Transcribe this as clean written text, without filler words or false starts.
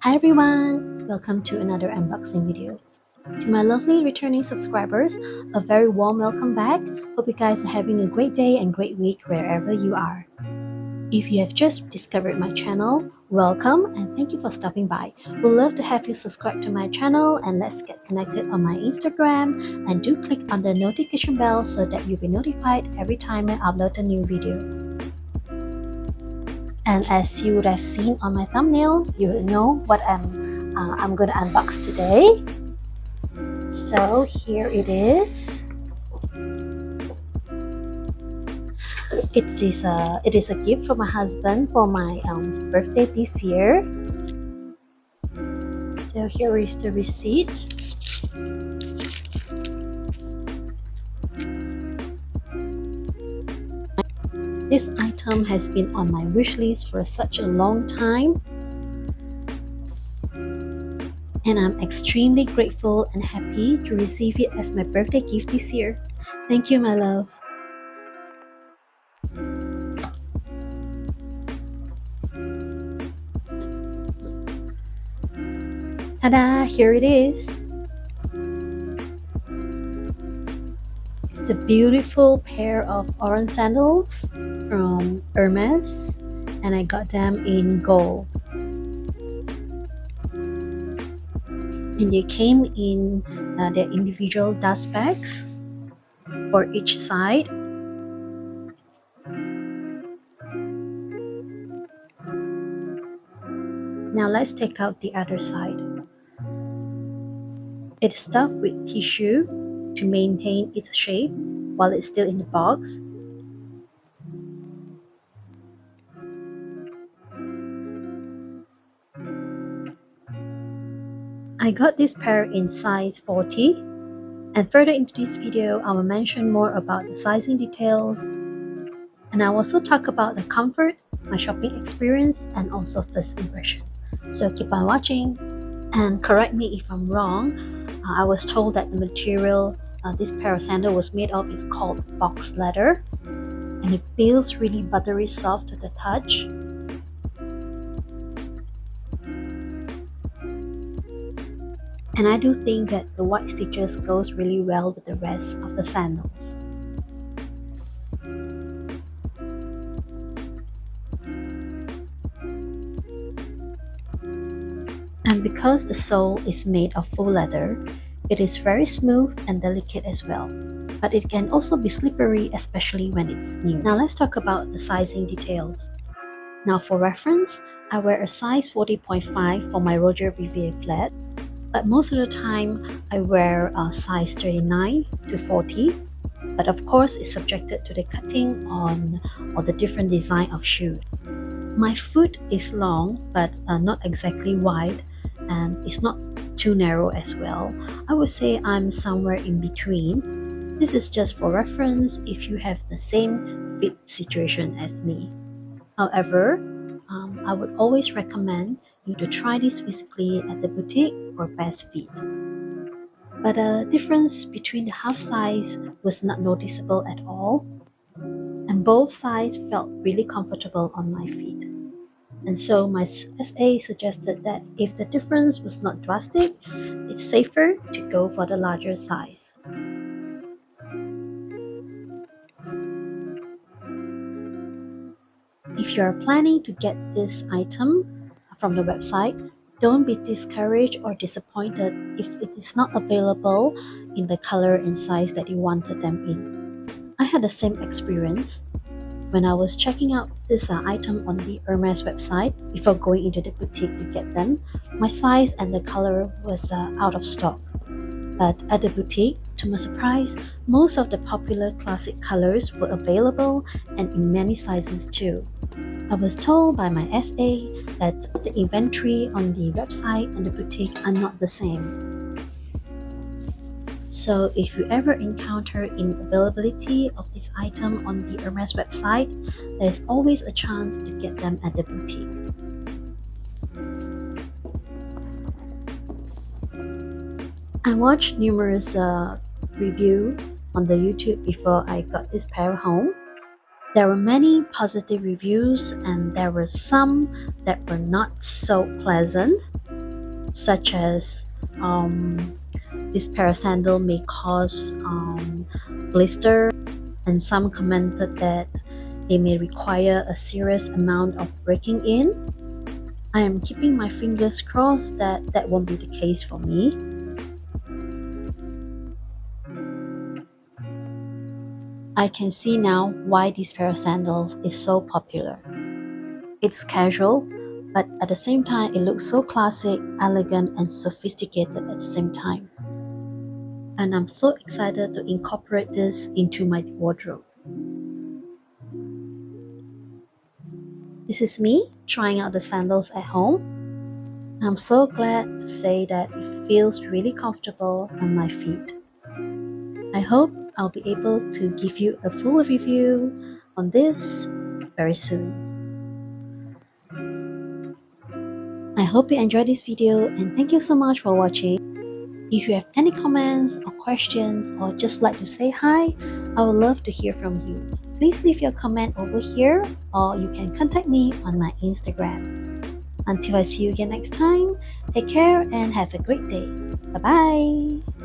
Hi everyone! Welcome to another unboxing video. To my lovely returning subscribers, a very warm welcome back. Hope you guys are having a great day and great week wherever you are. If you have just discovered my channel, welcome and thank you for stopping by. We'd love to have you subscribe to my channel and let's get connected on my Instagram, and do click on the notification bell so that you'll be notified every time I upload a new video. And as you would have seen on my thumbnail, you know what I'm going to unbox today. So here it is. It is a gift from my husband for my birthday this year. So here is the receipt. This item has been on my wish list for such a long time, and I'm extremely grateful and happy to receive it as my birthday gift this year. Thank you, my love. Ta-da! Here it is. It's the beautiful pair of Oran Sandals from Hermès, and I got them in gold. And they came in their individual dust bags for each side. Now let's take out the other side. It's stuffed with tissue to maintain its shape while it's still in the box. I got this pair in size 40, and further into this video I will mention more about the sizing details, and I'll also talk about the comfort, my shopping experience, and also first impression. So keep on watching, and correct me if I'm wrong. I was told that the material this pair of sandal was made of is called box leather, and it feels really buttery soft to the touch. And I do think that the white stitches goes really well with the rest of the sandals. And because the sole is made of faux leather, it is very smooth and delicate as well. But it can also be slippery, especially when it's new. Now let's talk about the sizing details. Now for reference, I wear a size 40.5 for my Roger Vivier flat, but most of the time I wear a size 39 to 40. But of course, it's subjected to the cutting on or the different design of shoe. My foot is long, but not exactly wide, and it's not too narrow as well. I would say I'm somewhere in between. This is just for reference if you have the same fit situation as me. However, I would always recommend you to try this physically at the boutique for best fit. But the difference between the half size was not noticeable at all, and both sides felt really comfortable on my feet. And so my SA suggested that if the difference was not drastic, it's safer to go for the larger size. If you are planning to get this item from the website, don't be discouraged or disappointed if it is not available in the color and size that you wanted them in. I had the same experience when I was checking out this item on the Hermès website before going into the boutique to get them. My size and the color was out of stock. But at the boutique, to my surprise, most of the popular classic colors were available, and in many sizes too. I was told by my SA that the inventory on the website and the boutique are not the same. So if you ever encounter unavailability of this item on the Hermès website, there's always a chance to get them at the boutique. I watched numerous reviews on the YouTube before I got this pair home, There were many positive reviews and there were some that were not so pleasant, such as this pair of sandal may cause blister, and some commented that they may require a serious amount of breaking in. I am keeping my fingers crossed that that won't be the case for me. I can see now why this pair of sandals is so popular. It's casual, but at the same time it looks so classic, elegant, and sophisticated at the same time. And I'm so excited to incorporate this into my wardrobe. This is me trying out the sandals at home. I'm so glad to say that it feels really comfortable on my feet. I hope I'll be able to give you a full review on this very soon. I hope you enjoyed this video and thank you so much for watching. If you have any comments or questions or just like to say hi, I would love to hear from you. Please leave your comment over here or you can contact me on my Instagram. Until I see you again next time, take care and have a great day. Bye bye.